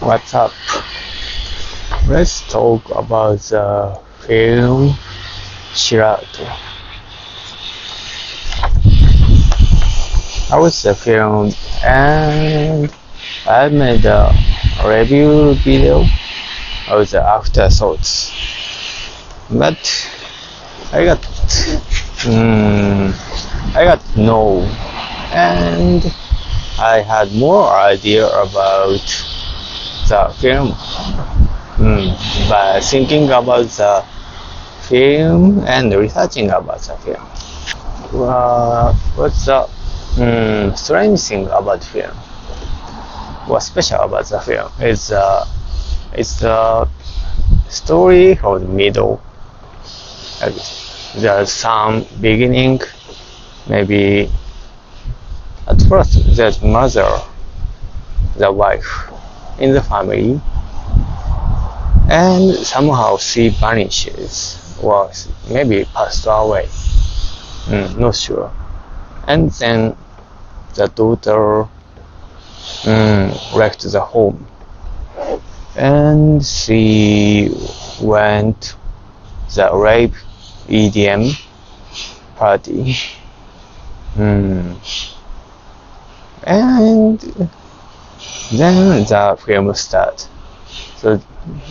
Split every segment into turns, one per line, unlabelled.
What's up? Let's talk about the film Sirāt. I watched the film and I made a review video of the afterthoughts, but I got no, and I had more idea about the film by thinking about the film and researching about the film. What's the strange thing about the film? What's special about the film is it's the story of the middle. There's some beginning, maybe at first there's mother, the wife in the family, and somehow she vanishes or maybe passed away, not sure. And then the daughter left the home and she went the Rave EDM party, and then the film starts. So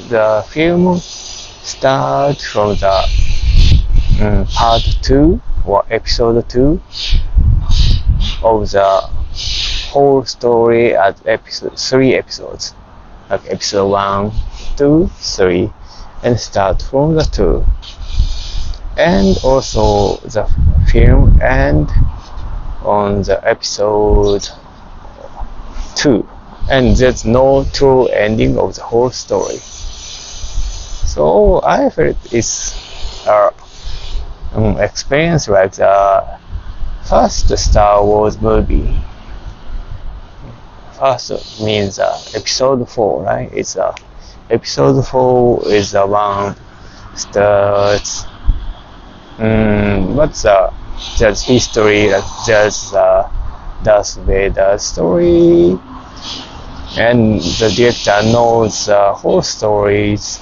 the film starts from the part 2 or episode 2 of the whole story at 3 episodes, like episode 1, 2, 3, and start from the 2. And also the film ends on the episode 2, and there's no true ending of the whole story. So I felt it's an experience like the first Star Wars movie. First means episode 4, right? It's episode 4 is the one starts. What's there's history, there's Darth Vader story, and the director knows the whole stories.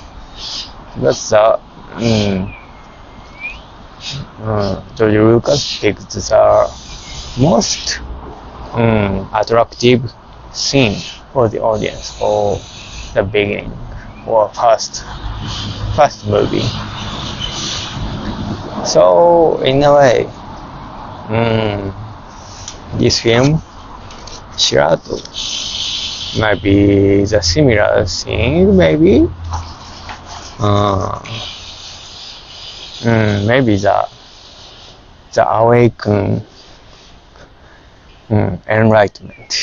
That's George Lucas picked the most attractive scene for the audience for the beginning or first movie. So in a way, this film Sirāt might be the similar thing, maybe. Maybe the awaken enlightenment,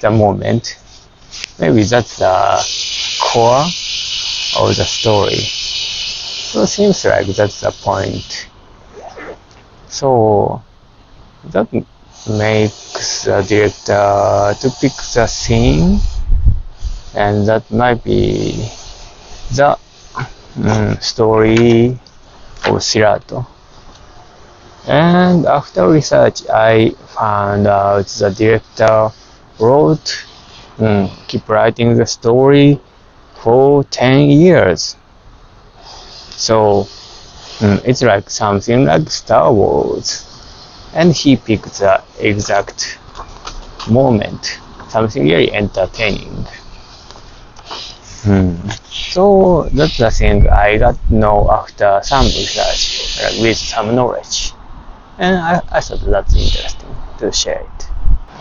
the moment. Maybe that's the core of the story. So it seems like that's the point. So that makes the director to pick the scene, and that might be the story of Sirāt. And after research, I found out the director keep writing the story for 10 years. So it's like something like Star Wars, and he picked the exact moment, something very entertaining. So that's the thing I got to know after some research, with some knowledge, and I thought that's interesting to share it.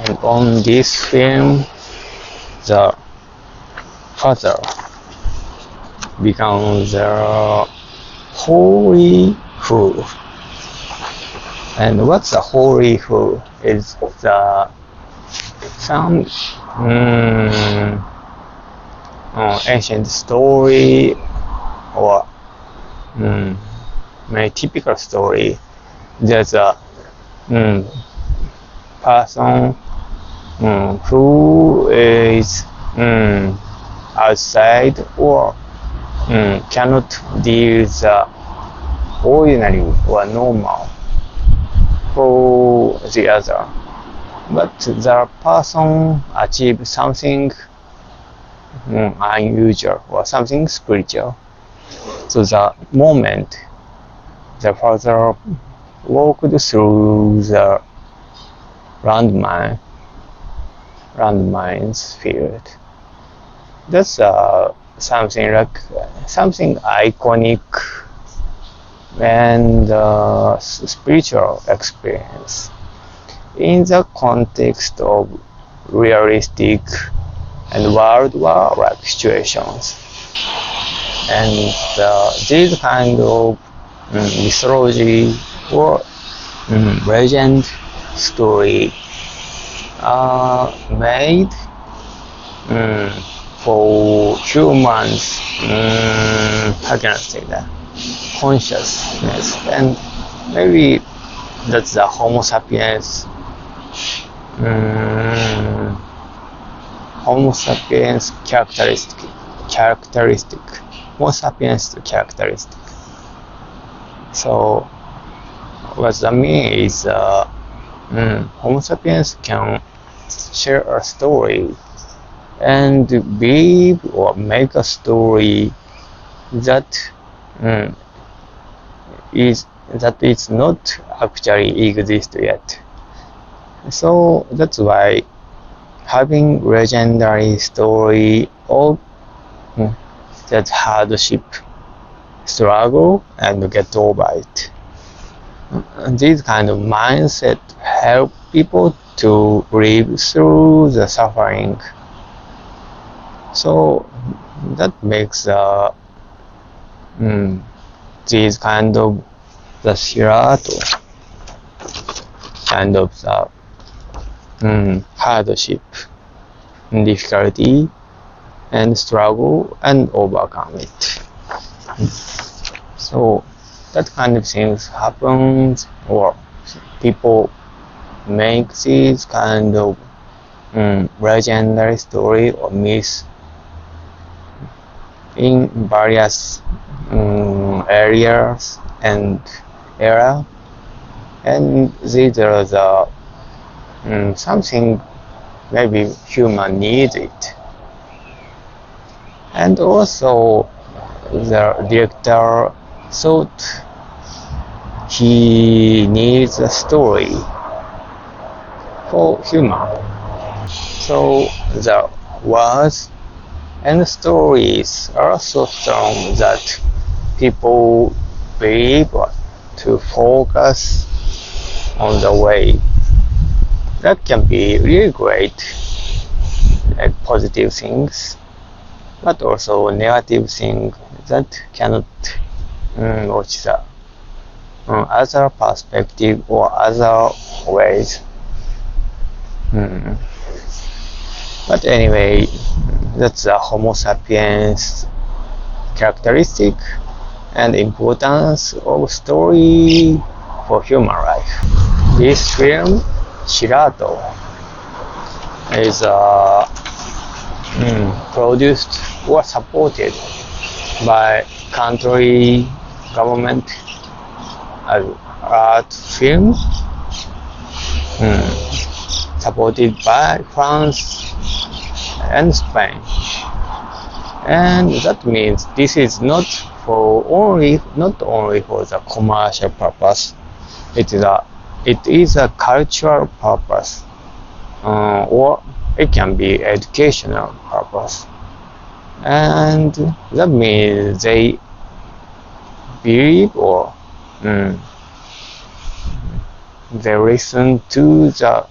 And on this film, the father becomes the holy fool. And what's the holy fool is some ancient story or very typical story. There's a person who is outside or cannot deal the ordinary or normal for the other, but the person achieves something unusual or something spiritual. So the moment the father walked through the landmines field, that's something like something iconic and spiritual experience in the context of realistic and world war-like situations. And these kind of mythology or legend story are made for humans, how can I say that, consciousness, and maybe that's the Homo sapiens characteristic. Homo sapiens characteristic. So what that means is Homo sapiens can share a story and believe or make a story that is not actually exist yet. So that's why having legendary story of that hardship, struggle, and get over it. These kind of mindset help people to live through the suffering. So that makes these kind of the Sirat, kind of the hardship, difficulty, and struggle, and overcome it. So that kind of things happens, or people make these kind of legendary story or myth in various areas and era, and these are the something maybe human needs it. And also the director thought he needs a story for human. So the words and stories are so strong that people believe to focus on the way. That can be really great, like positive things, but also negative things that cannot watch the other perspective or other ways. But anyway, that's the Homo sapiens characteristic and importance of story for human life. This film, Sirāt, is produced or supported by country government as art film, supported by France and Spain. And that means this is not only for the commercial purpose. It is a cultural purpose, or it can be educational purpose. And that means they believe or they listen to the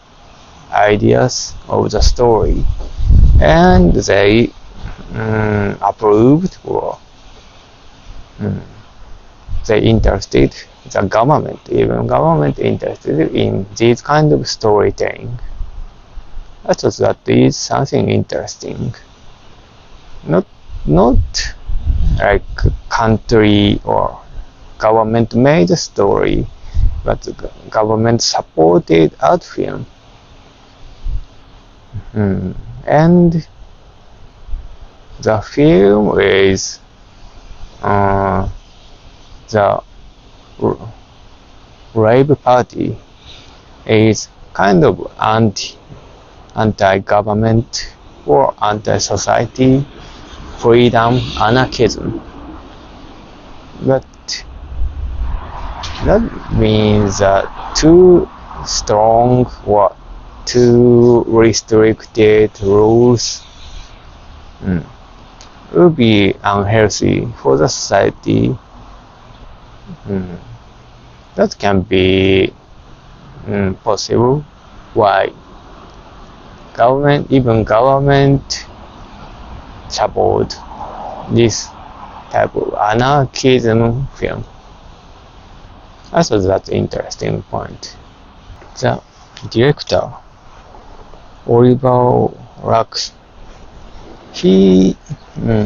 ideas of the story, and they approved or they interested, the government interested in this kind of storytelling. I thought that is something interesting. Not like country or government made a story, but government supported art film. And the film is the Rave party is kind of anti-government or anti-society, freedom, anarchism. But that means too strong or too restricted rules will be unhealthy for the society. That can be possible. Why? Even government support this type of anarchism film. I thought that's an interesting point. The director, Oliver Laxe, he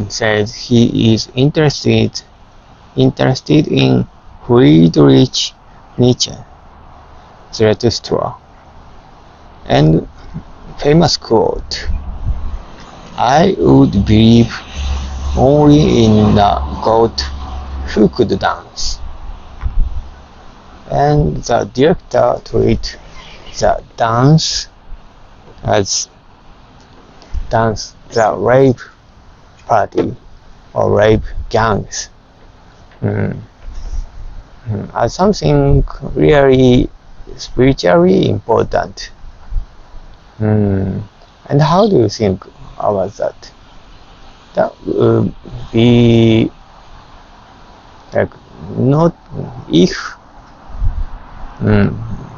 says he is interested in Friedrich Nietzsche, Zarathustra, and famous quote, "I would believe only in the god who could dance." And the director treats the dance as the rave party or rave gangs as something really spiritually important. And how do you think about that? That would be like not if.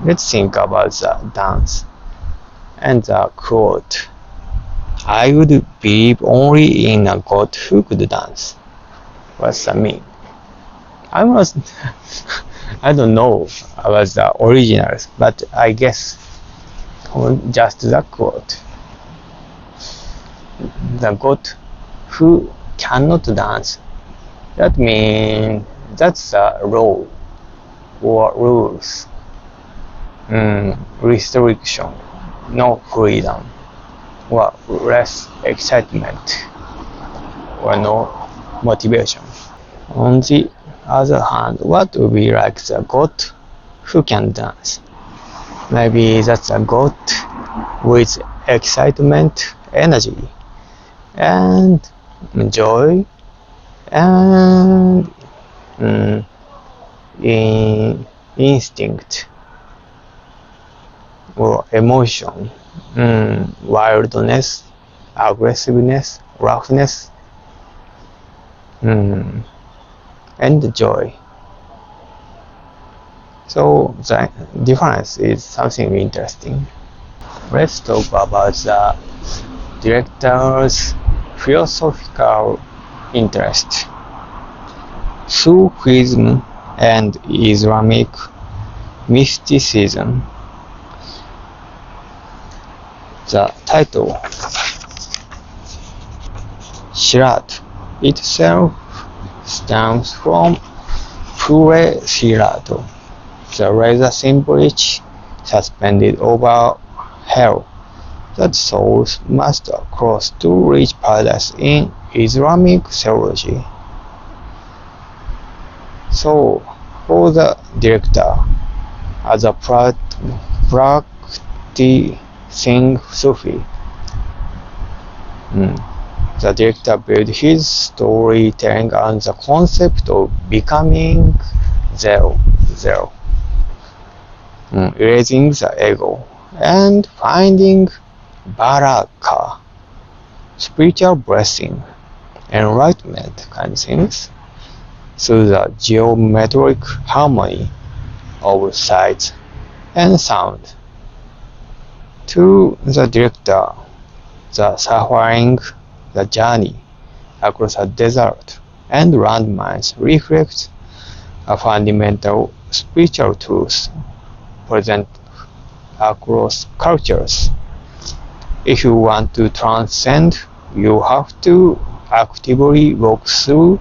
Let's think about the dance and the quote, "I would believe only in a god who could dance." What's that mean? I don't know about the originals, but I guess just the quote. The god who cannot dance. That means that's a law or rules. Restriction, no freedom, or less excitement, or no motivation. On the other hand, what would be like the god who can dance? Maybe that's a god with excitement, energy, and joy, and instinct or emotion, wildness, aggressiveness, roughness, and joy. So the difference is something interesting. Let's talk about the director's philosophical interest. Sufism and Islamic Mysticism. The title, Sirat, itself stems from pure Sirat, the razor symbolic suspended over hell that souls must cross to reach paradise in Islamic theology. So, for the director, as a practicing Sufi, the director built his storytelling on the concept of becoming zero, erasing the ego, and finding baraka, spiritual blessing, enlightenment kind of things, through the geometric harmony of sight and sound. To the director, the suffering, the journey across a desert and landmines reflect a fundamental spiritual truth present across cultures. If you want to transcend, you have to actively walk through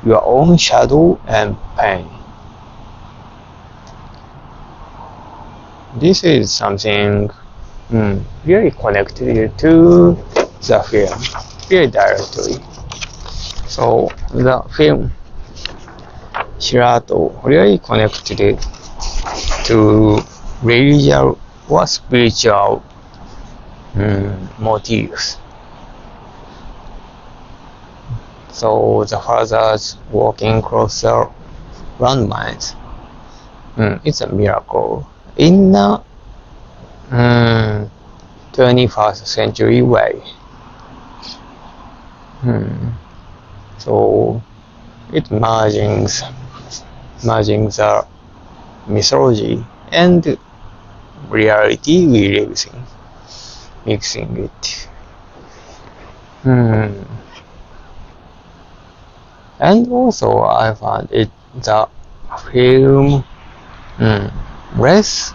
your own shadow and pain. This is something really connected to the film, very directly. So the film Sirāt really connected to religious or spiritual motives So the fathers walking across the landmines. It's a miracle. In the 21st century way. So it merging the mythology and reality we live in, mixing it. And also I found it the film less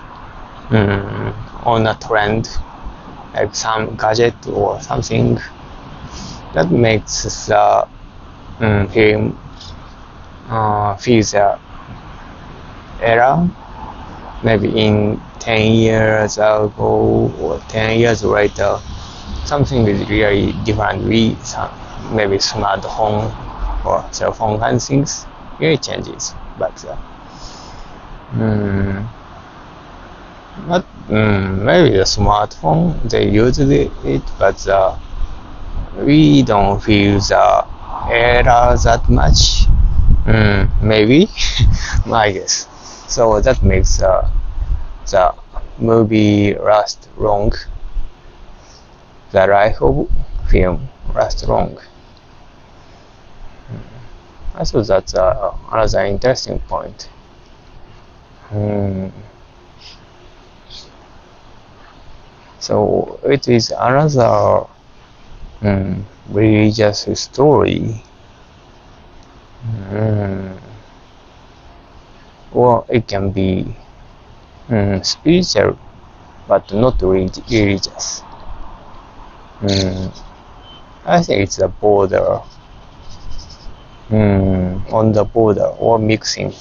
on a trend, like some gadget or something that makes the film feel the era. Maybe in 10 years ago or 10 years later, something is really different. Maybe smartphone or cell phone kind of things really changes. But maybe the smartphone they used it, but we don't feel the era that much. Maybe I guess. So that makes the movie last long. The life of film lasts long. I thought that's another interesting point. So it is another religious story. Or it can be spiritual but not religious. I think it's a border, on the border or mixing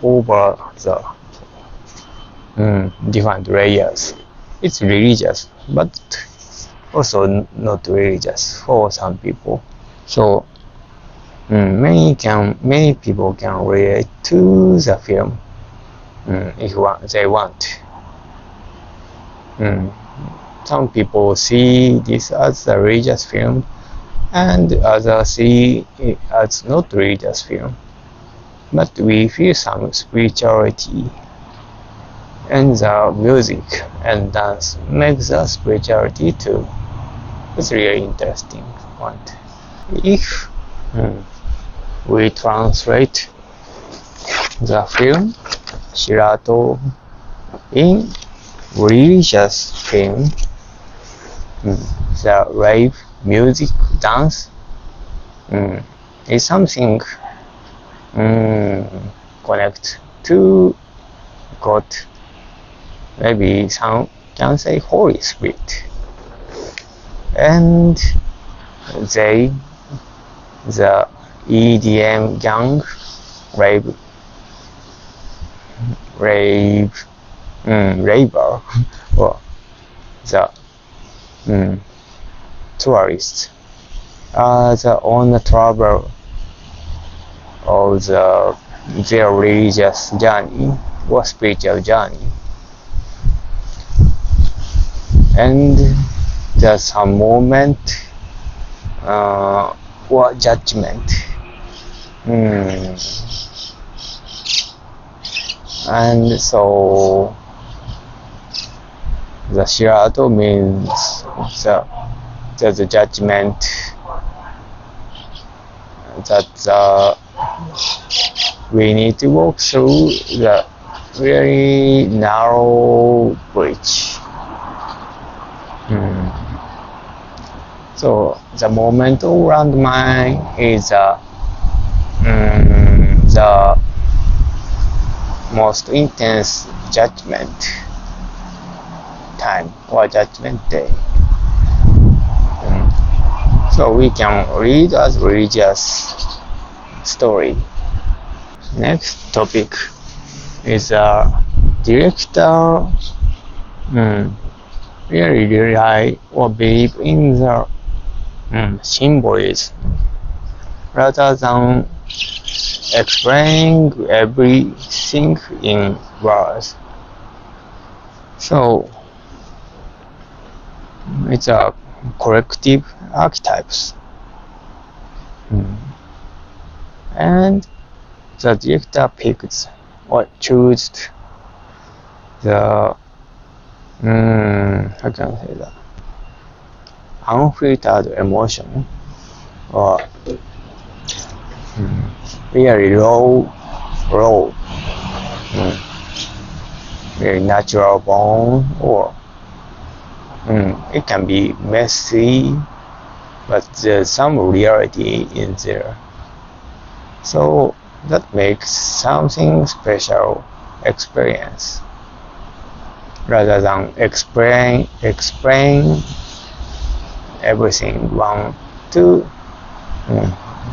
over the different layers. It's religious but also not religious for some people. So many people can relate to the film if they want. Some people see this as a religious film, and others see it as not religious film. But we feel some spirituality, and the music and dance makes the spirituality too. It's really interesting point. If we translate the film Sirāt in religious film, the rave music dance is something connect to God. Maybe some can say Holy Spirit, and the EDM gang raver or the tourists are on the travel of their religious journey or spiritual journey, and there's some moment or judgment. And so the Sirāt means the judgment that we need to walk through the very narrow bridge. So the moment of landmine is the most intense judgment time or judgment day. So we can read as religious story. Next topic is director really rely or believe in the symbolism rather than explaining everything in words. So it's a collective archetypes. and the director picks or chooses the how can I say that, unfiltered emotion, or really raw, very natural born, or it can be messy, but there's some reality in there. So that makes something special experience, rather than explain everything 1 to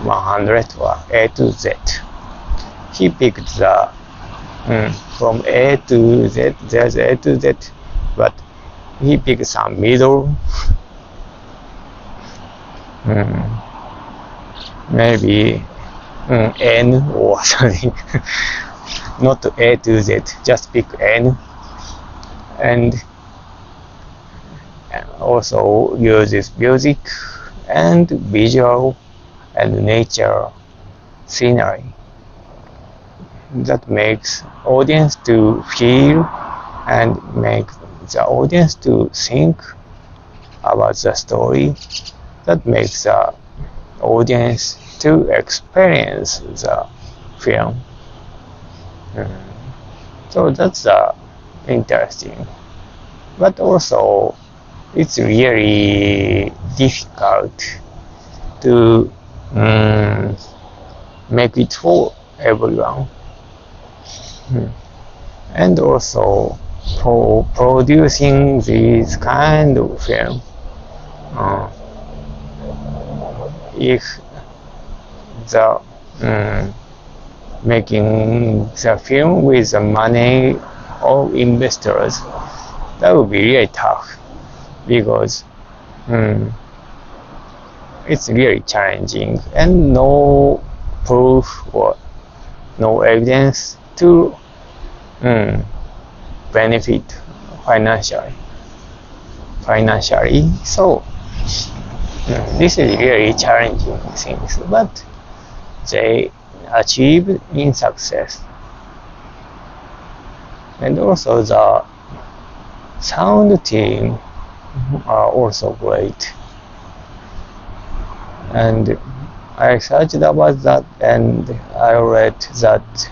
100 or A to Z. He picked the from A to Z, there's A to Z, but he picked some middle, maybe N or something, not A to Z, just pick N, and also uses music and visual and nature scenery that makes audience to feel and make the audience to think about the story, that makes the audience to experience the film. So that's interesting, but also it's really difficult to make it for everyone, and also for producing this kind of film, if the making the film with the money of investors, that would be really tough, because it's really challenging and no proof or no evidence to benefit financially. So this is really challenging things, but they achieved in success. And also the sound team are also great, and I searched about that, and I read that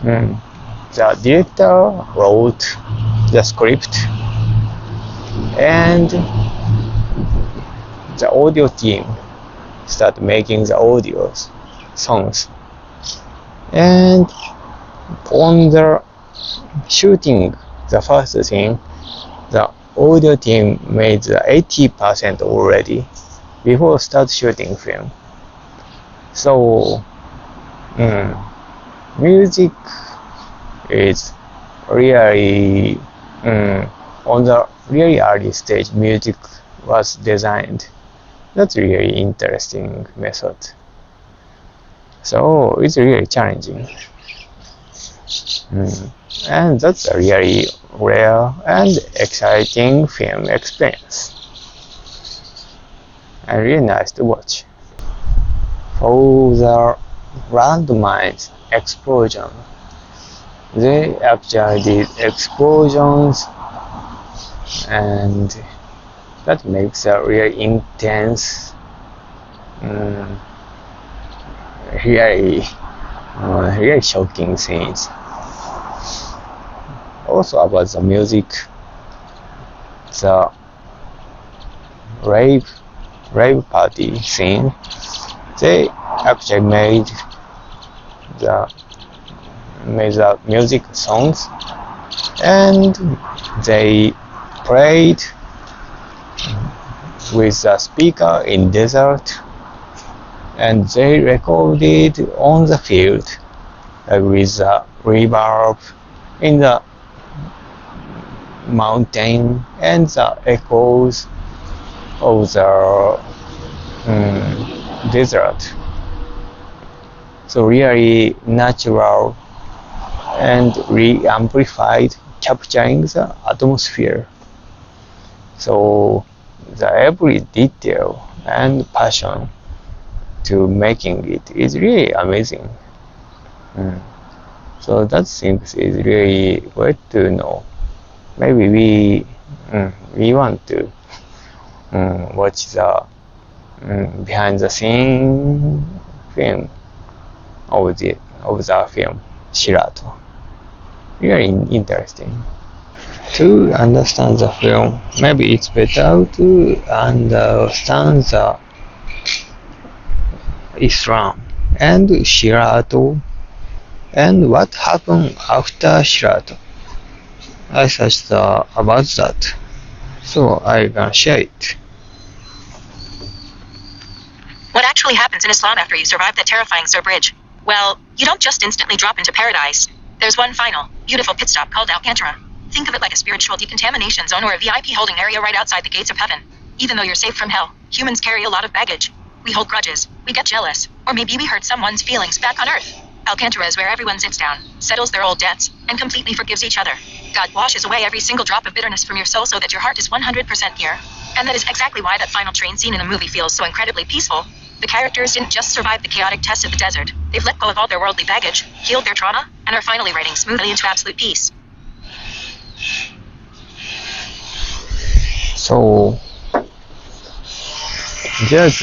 the director wrote the script, and the audio team started making the audio songs, and on the shooting the first scene, the audio team made the 80% already before start shooting film. So music is really on the really early stage, music was designed. That's really interesting method. So it's really challenging, and that's a really rare and exciting film experience, and really nice to watch. For the randomized explosion, they actually did explosions, and that makes a really intense, really shocking scenes. Also about the music, the rave party scene, they actually made the music songs, and they played with the speaker in desert, and they recorded on the field with the reverb in the mountain and the echoes of the desert. So really natural and re-amplified, capturing the atmosphere. So the every detail and passion to making it is really amazing. So that things is really great to know. Maybe we want to watch the behind the scene film of the film Sirāt. Really interesting. To understand the film, maybe it's better to understand the Islam and Sirāt and what happened after Sirāt. I searched about that, so I can share it.
What actually happens in Islam after you survive that terrifying Sur bridge? Well, you don't just instantly drop into paradise. There's one final, beautiful pit stop called Al-Qantarah. Think of it like a spiritual decontamination zone or a VIP holding area right outside the gates of heaven. Even though you're safe from hell, humans carry a lot of baggage. We hold grudges, we get jealous, or maybe we hurt someone's feelings back on earth. Al-Qantarah is where everyone sits down, settles their old debts, and completely forgives each other. God washes away every single drop of bitterness from your soul so that your heart is 100% pure. And that is exactly why that final train scene in the movie feels so incredibly peaceful. The characters didn't just survive the chaotic test of the desert. They've let go of all their worldly baggage, healed their trauma, and are finally riding smoothly into absolute peace.
So there's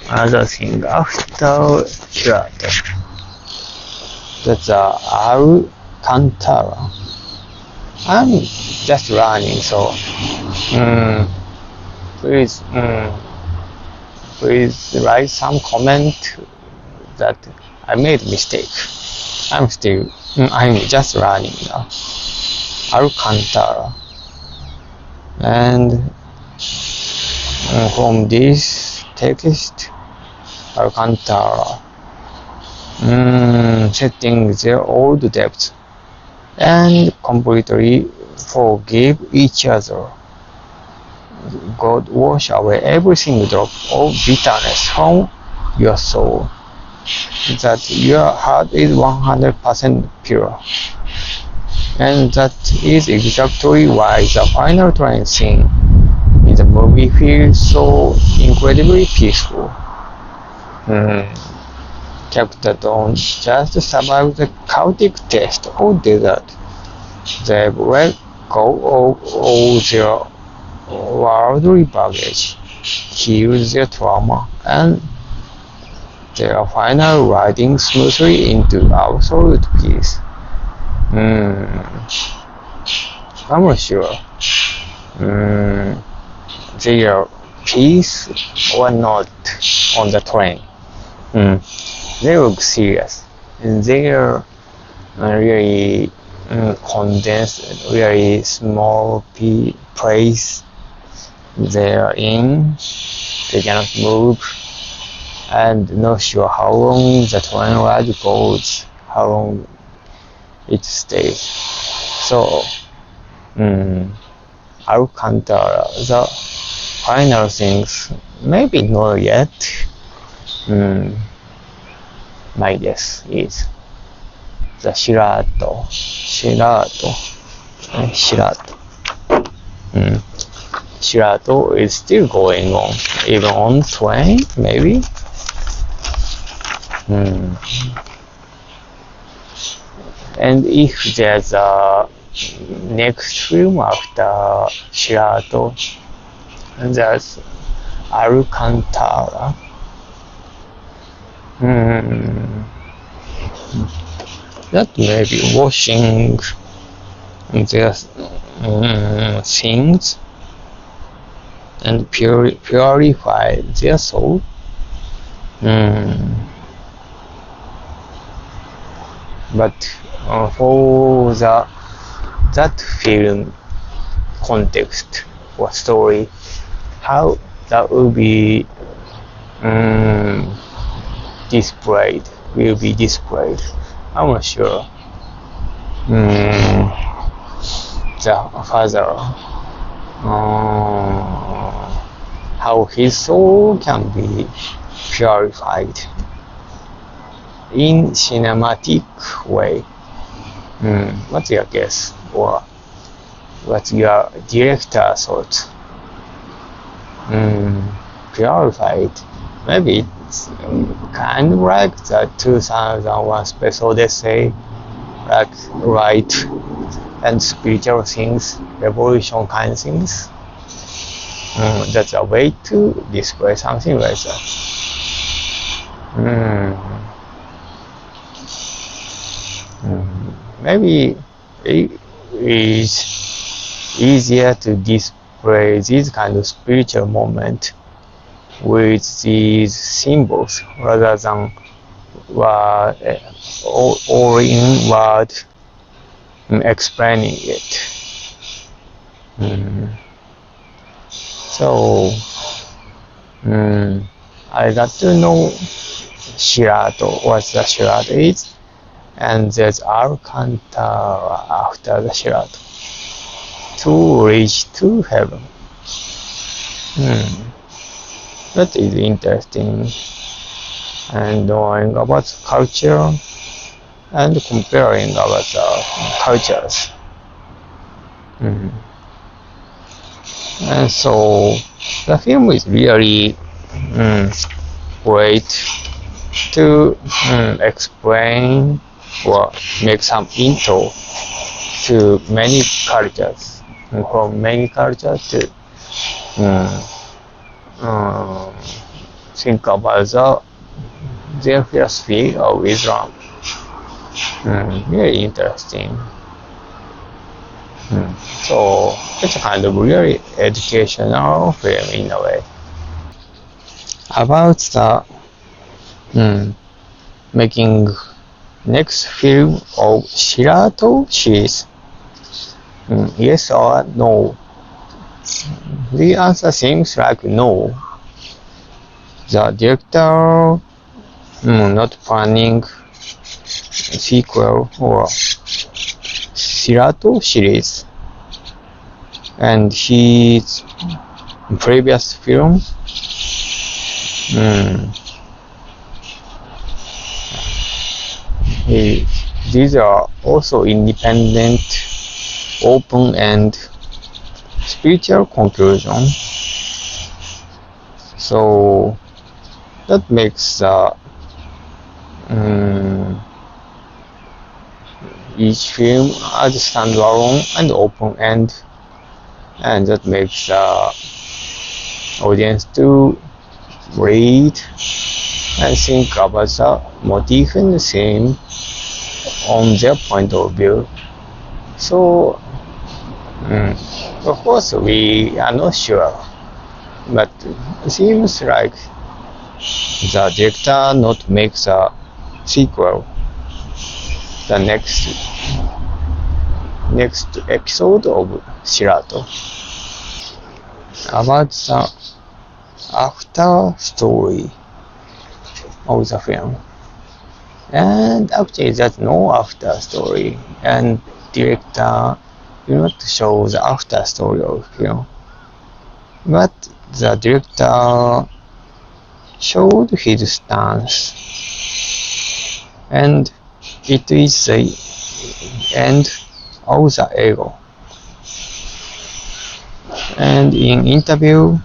another thing after Sirāt. That's Al-Qantarah. I'm just learning, so please write some comment that I made mistake. I'm just learning now. Al-Qantarah. And from this text, Al-Qantarah setting their old debts and completely forgive each other. God wash away every single drop of bitterness from your soul, that your heart is 100% pure. And that is exactly why the final train scene in the movie feels so incredibly peaceful. Characters don't just survive the chaotic test of desert. They've let go of all their worldly baggage, healed their trauma, and they are finally riding smoothly into absolute peace. I'm not sure. They are peace or not on the train. They look serious. And they are really condensed, really small place they are in. They cannot move, and not sure how long the train ride goes, how long it stays. So, Al-Qantarah, the final things, maybe not yet. My guess is the Sirāt. Sirāt is still going on, even on train, maybe. And if there's a next film after Sirāt, and there's Al-Qantarah. That may be washing their things and purify their soul. But for that film context or story, how that will be displayed, I'm not sure. The father, how his soul can be purified in cinematic way. What's your guess, or what's your director thought? Purified. Maybe kind of like the 2001 Space Odyssey, like light and spiritual things, revolution kind of things. That's a way to display something like that. Maybe it is easier to display this kind of spiritual moment with these symbols rather than all in word explaining it. So I got to know Sirāt, what the Sirāt is, and there's Al-Qantarah after the Sirāt to reach to heaven. That is interesting, and knowing about culture and comparing about the cultures. And so the film is really great to explain or make some intro to many cultures, from many cultures to think about their philosophy of Islam. Very interesting. So it's a kind of really educational film in a way. About the making next film of Sirāt series, yes or no? The answer seems like no. The director not planning sequel or Sirāt series, and his previous film these are also independent, open and spiritual conclusion. So that makes each film as standalone and open end, and that makes the audience to read and think about the motif and the theme on their point of view. So of course we are not sure, but it seems like the director not makes a sequel, the next episode of Sirāt, about the after story of the film. And actually there's no after story, and director do not show the after story of the film, but the director showed his stance, and it is the end of the ego. And in interview,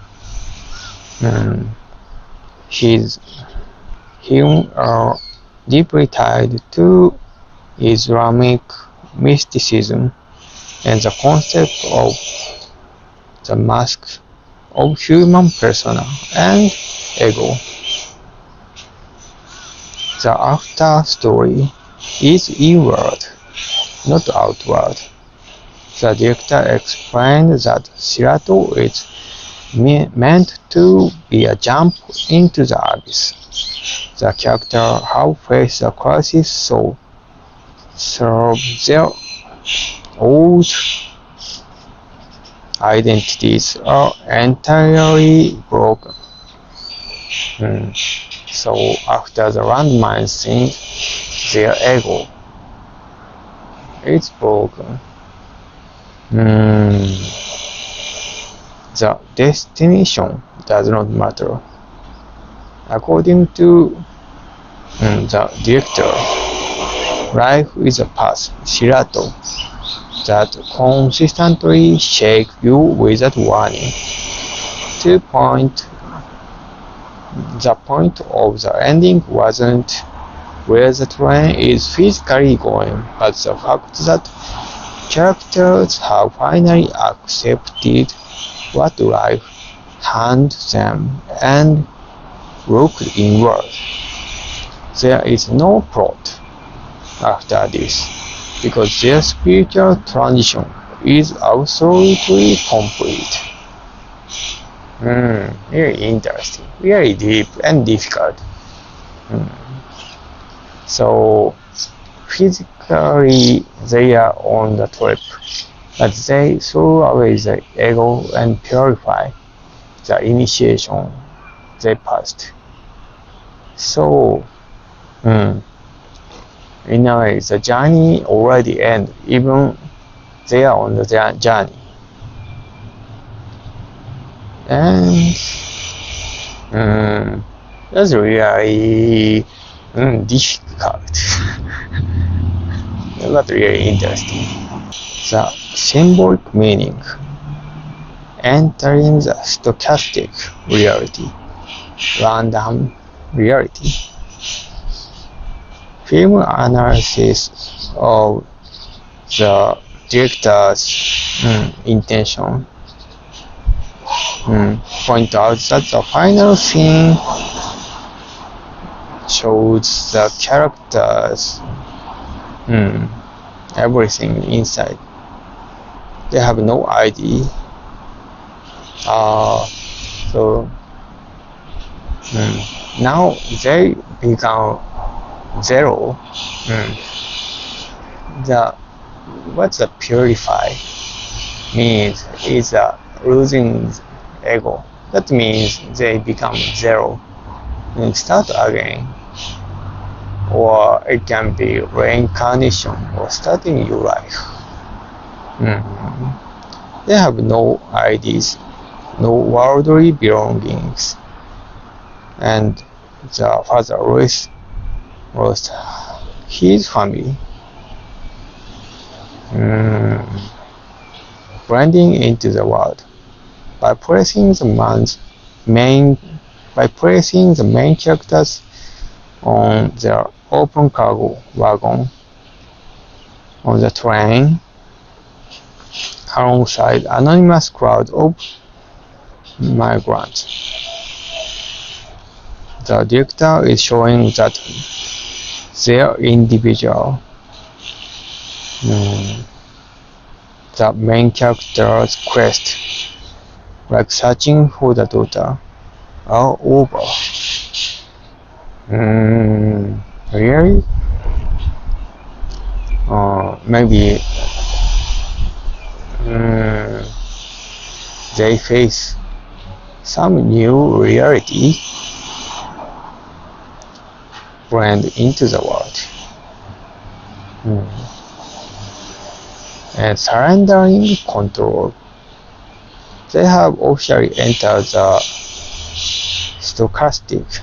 him are deeply tied to Islamic mysticism and the concept of the mask of human persona and ego. The after story is inward, not outward. The director explained that Sirāt is meant to be a jump into the abyss. The character have faced a crisis, so their old identities are entirely broken. So after the landmine thing, their ego is broken. The destination does not matter. According to the director, life is a path, Sirāt, that consistently shake you without warning, to point the point of the ending wasn't where the train is physically going, but the fact that characters have finally accepted what life hands them and looked inward. There is no plot after this, because their spiritual transition is absolutely complete. Very interesting, very deep and difficult. So physically they are on the trip, but they throw away the ego and purify the initiation they passed. So, in a way, the journey already ends, even they are on the journey. And that's really difficult, but really interesting. The symbolic meaning, entering the stochastic reality, random reality. Film analysis of the director's intention point out that the final scene shows the characters everything inside. They have no ID. So now they become zero. What the purify means is losing ego. That means they become zero and start again. Or it can be reincarnation or starting new life. They have no IDs, no worldly belongings, and the father lost his family. Blending into the world by placing the main characters on their open cargo wagon on the train alongside anonymous crowd of migrants. The director is showing that their individual, the main character's quest, like searching for the daughter, are over. Really? Maybe they face some new reality, blend into the world, and surrendering control. They have officially entered the stochastic,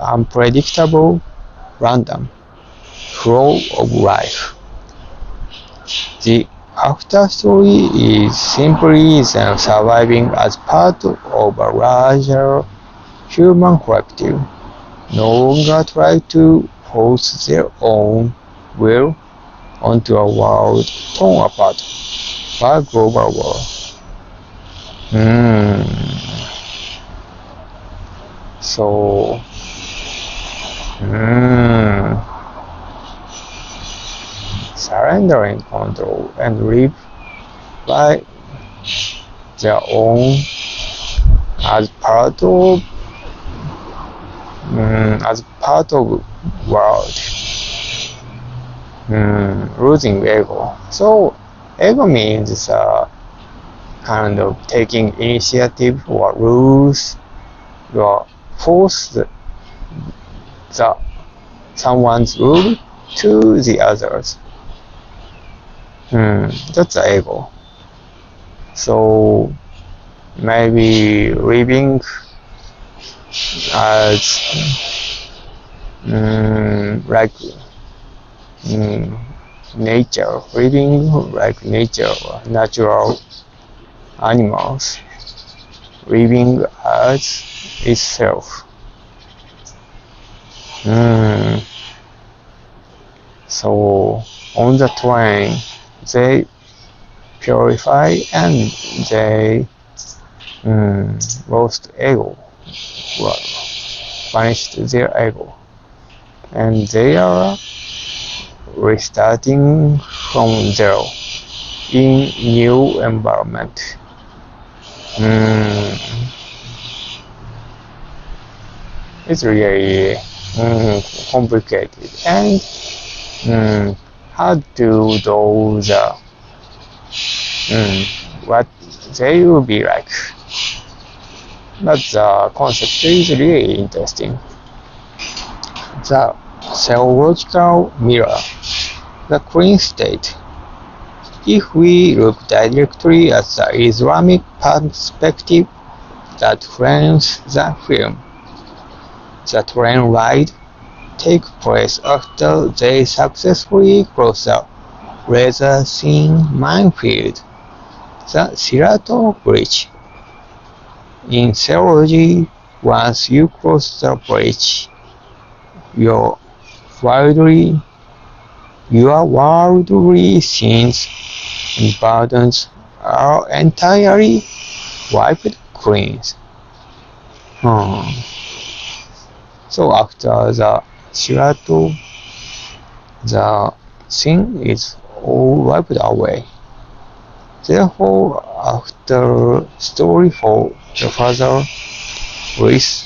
unpredictable, random flow of life. The after story is simply them surviving as part of a larger human collective, no longer try to force their own will onto a world torn apart by a global war. So, surrendering control and live by their own as part of world, losing ego. So ego means kind of taking initiative or rules or force the someone's rule to the others. That's the ego. So maybe living as like nature, living like nature or natural animals. living as itself. So on the train, they purify and they lost ego, well, vanished their ego, and they are restarting from zero in new environment. It's really complicated, and how to do the what they will be like. But the concept is really interesting. The theological mirror, the clean state. If we look directly at the Islamic perspective that frames the film, the train ride takes place after they successfully cross the razor-thin minefield, the Sirāt bridge. In theology, once you cross the bridge, your worldly sins and burdens are entirely wiped clean. So after the Sirat, the sin is all wiped away. Therefore, after story for the father, Reese,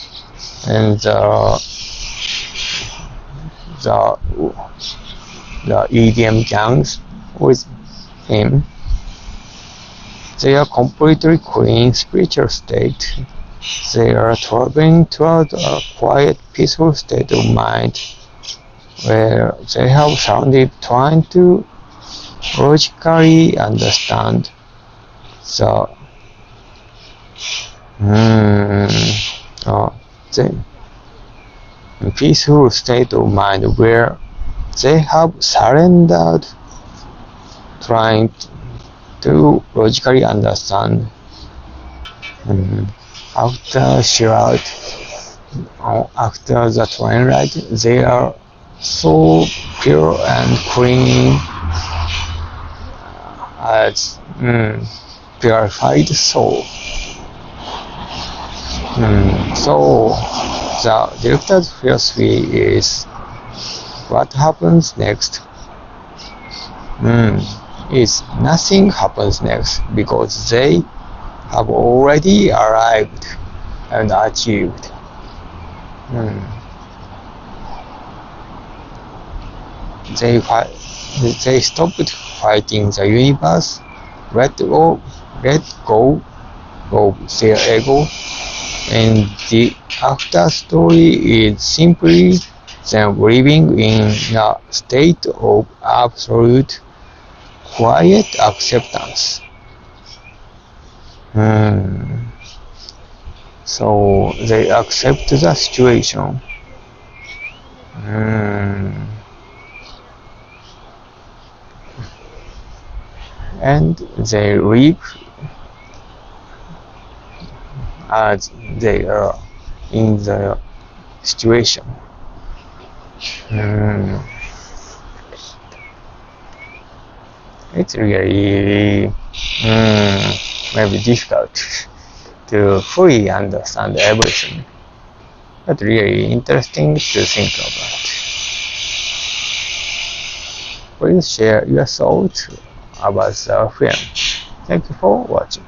and the EDM gangs with him, they are completely clean spiritual state. They are traveling toward a quiet, peaceful state of mind, where they have sounded trying to logically understand the peaceful state of mind where they have surrendered trying to logically understand. After Sirat, after the train ride, they are so pure and clean as purified soul. So the director's philosophy is what happens next is nothing happens next because they have already arrived and achieved. They stopped fighting the universe, let go of their ego, and the after story is simply them living in a state of absolute quiet acceptance. So they accept the situation. And they live as they are in the situation. It's really maybe difficult to fully understand everything, but really interesting to think about. Please share your thoughts about the film. Thank you for watching.